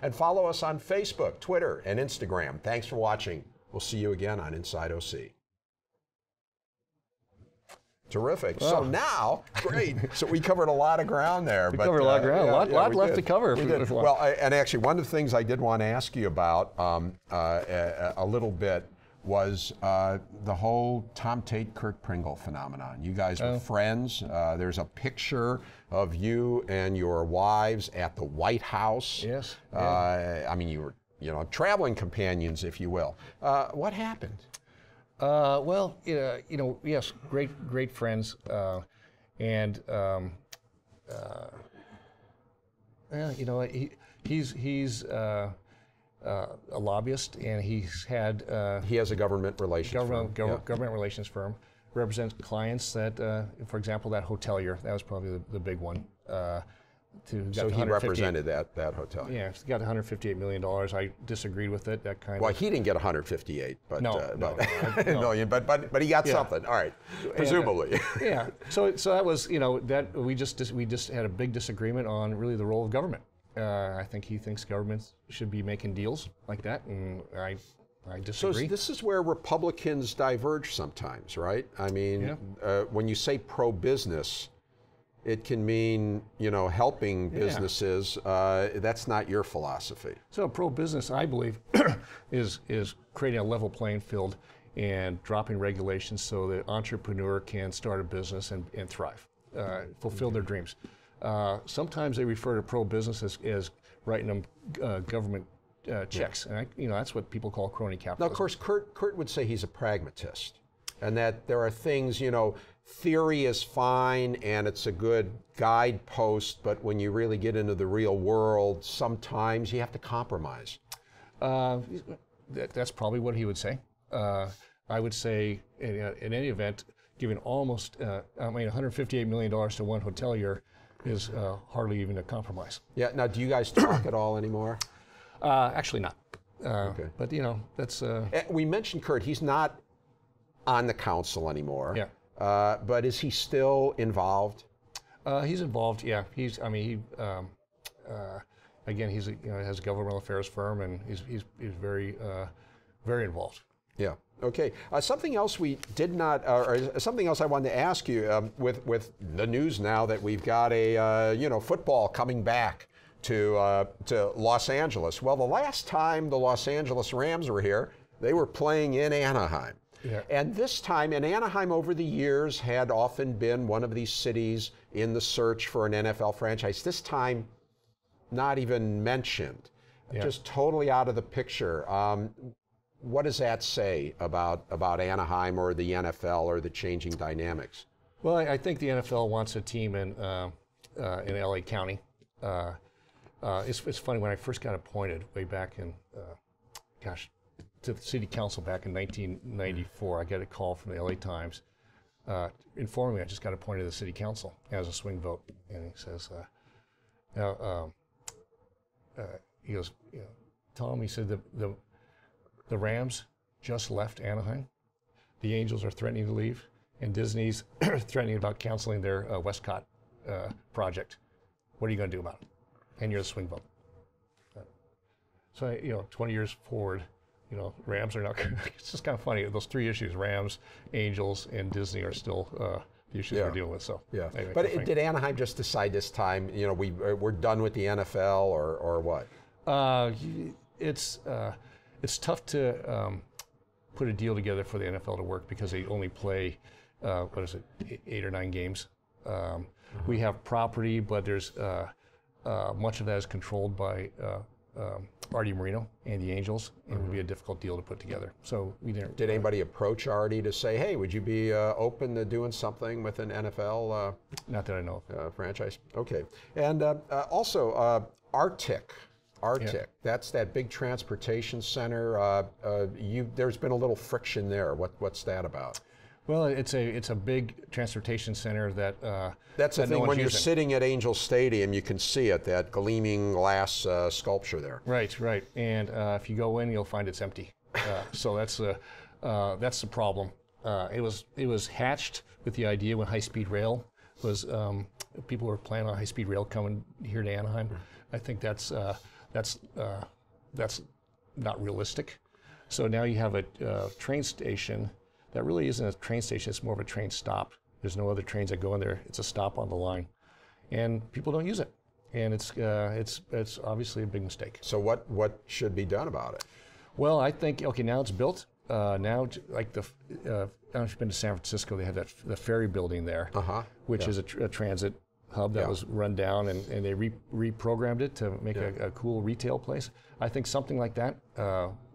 And follow us on Facebook, Twitter, and Instagram. Thanks for watching. We'll see you again on Inside OC. Terrific. Well, so now, great. So we covered a lot of ground there. We covered a lot of ground. A lot left to cover. Well, and actually, one of the things I did want to ask you about a little bit was the whole Tom Tait, Kurt Pringle phenomenon. You guys were friends. There's a picture of you and your wives at the White House. Yes. I mean, you were, traveling companions, if you will. What happened? Well, yes, great friends, and he's a lobbyist, and he's had he has a government relations government relations firm, represents clients that, for example, that hotelier. That was probably the big one. So he represented that hotel. Yeah, he got $158 million. I disagreed with it. That kind Well, of. he didn't get 158, but No. million, but he got something. All right, presumably. Yeah. So that was that we just had a big disagreement on really the role of government. I think he thinks governments should be making deals like that, and I disagree. So this is where Republicans diverge sometimes, right? I mean, when you say pro-business, it can mean, helping businesses. That's not your philosophy. So pro-business, I believe, is creating a level playing field and dropping regulations so the entrepreneur can start a business and thrive, fulfill their dreams. Sometimes they refer to pro-business as writing them government checks, and that's what people call crony capitalism. Now, of course, Kurt would say he's a pragmatist, and that there are things, theory is fine and it's a good guidepost, but when you really get into the real world, sometimes you have to compromise. That's probably what he would say. I would say, in any event, giving almost, $158 million to one hotelier is hardly even a compromise. Yeah. Now, do you guys talk at all anymore? Actually, not. Okay. But that's. We mentioned Kurt. He's not on the council anymore. Yeah. But is he still involved? He's involved. Yeah. Again, he's has a governmental affairs firm, and he's very very involved. Yeah. Okay. Something else we did not, or something else I wanted to ask you with the news now that we've got a football coming back to Los Angeles. Well, the last time the Los Angeles Rams were here, they were playing in Anaheim. Yeah. And this time, and Anaheim over the years had often been one of these cities in the search for an NFL franchise. This time, not even mentioned, just totally out of the picture. What does that say about Anaheim or the NFL or the changing dynamics? Well, I think the NFL wants a team in LA County. It's funny, when I first got appointed way back in, to the city council back in 1994, I got a call from the LA Times informing me I just got appointed to the city council as a swing vote. And he says, he goes, Tom, he said, the Rams just left Anaheim. The Angels are threatening to leave, and Disney's threatening about canceling their Westcott project. What are you going to do about it? And you're the swing vote. So 20 years forward, Rams are not. It's just kind of funny. Those three issues: Rams, Angels, and Disney are still the issues we're dealing with. So yeah. But did Anaheim just decide this time? We're done with the NFL, or what? It's tough to put a deal together for the NFL to work because they only play 8 or 9 games. We have property, but there's much of that is controlled by Artie Moreno and the Angels, and it would be a difficult deal to put together. So we didn't. Did anybody approach Artie to say, "Hey, would you be open to doing something with an NFL?" Not that I know of. Franchise. Okay, and also Arctic. That's that big transportation center. There's been a little friction there. What's that about? Well, it's a big transportation center that that's the thing. When you're using. Sitting at Angel Stadium, you can see it, that gleaming glass sculpture there. Right. And if you go in, you'll find it's empty. So that's the problem. It was hatched with the idea when high-speed rail was. People were planning on high-speed rail coming here to Anaheim. I think that's That's not realistic. So now you have a train station that really isn't a train station, it's more of a train stop. There's no other trains that go in there. It's a stop on the line. And people don't use it. And it's obviously a big mistake. So what should be done about it? Well, I think, okay, now it's built. Now, like I don't know if you've been to San Francisco, they have the ferry building there, which is a transit hub that was run down, and they reprogrammed it to make a cool retail place. I think something like that,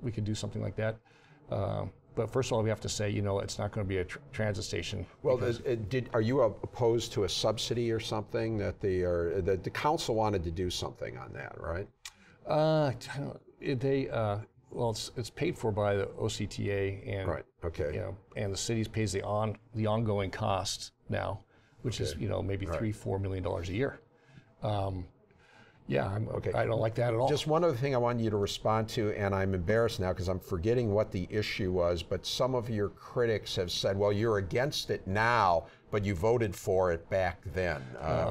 we could do something like that. But first of all, we have to say, it's not going to be a transit station. Well, are you opposed to a subsidy or something that the council wanted to do something on that, right? Well, it's paid for by the OCTA, and right. Okay. And the city pays the ongoing costs now, which is maybe $3-4 million a year. I don't like that at all. Just one other thing I want you to respond to, and I'm embarrassed now because I'm forgetting what the issue was, but some of your critics have said, well, you're against it now, but you voted for it back then.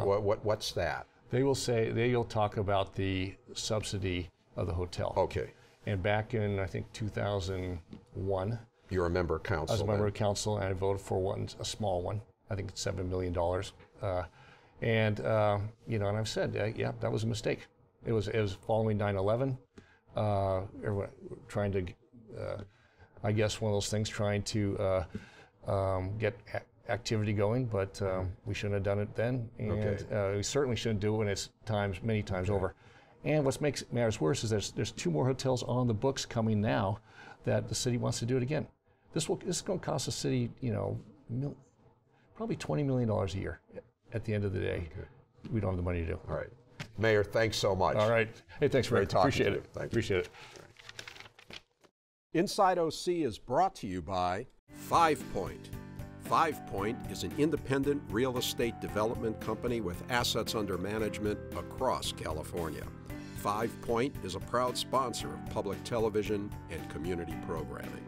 What's that? They'll talk about the subsidy of the hotel. Okay. And back in, I think, 2001. You're a member of council. I was a member of council, and I voted for a small one. I think it's $7 million. And I've said, that was a mistake. It was following 9/11. Everyone trying to, I guess, one of those things, trying to get activity going, but we shouldn't have done it then, and we certainly shouldn't do it when it's many times over. And what makes matters worse is there's 2 more hotels on the books coming now that the city wants to do it again. This is going to cost the city, probably $20 million a year. At the end of the day, we don't have the money to do. All right, Mayor, thanks so much. All right, hey, thanks, Rick. Appreciate it. Appreciate it. Inside OC is brought to you by 5 Point. 5 Point is an independent real estate development company with assets under management across California. 5 Point is a proud sponsor of public television and community programming.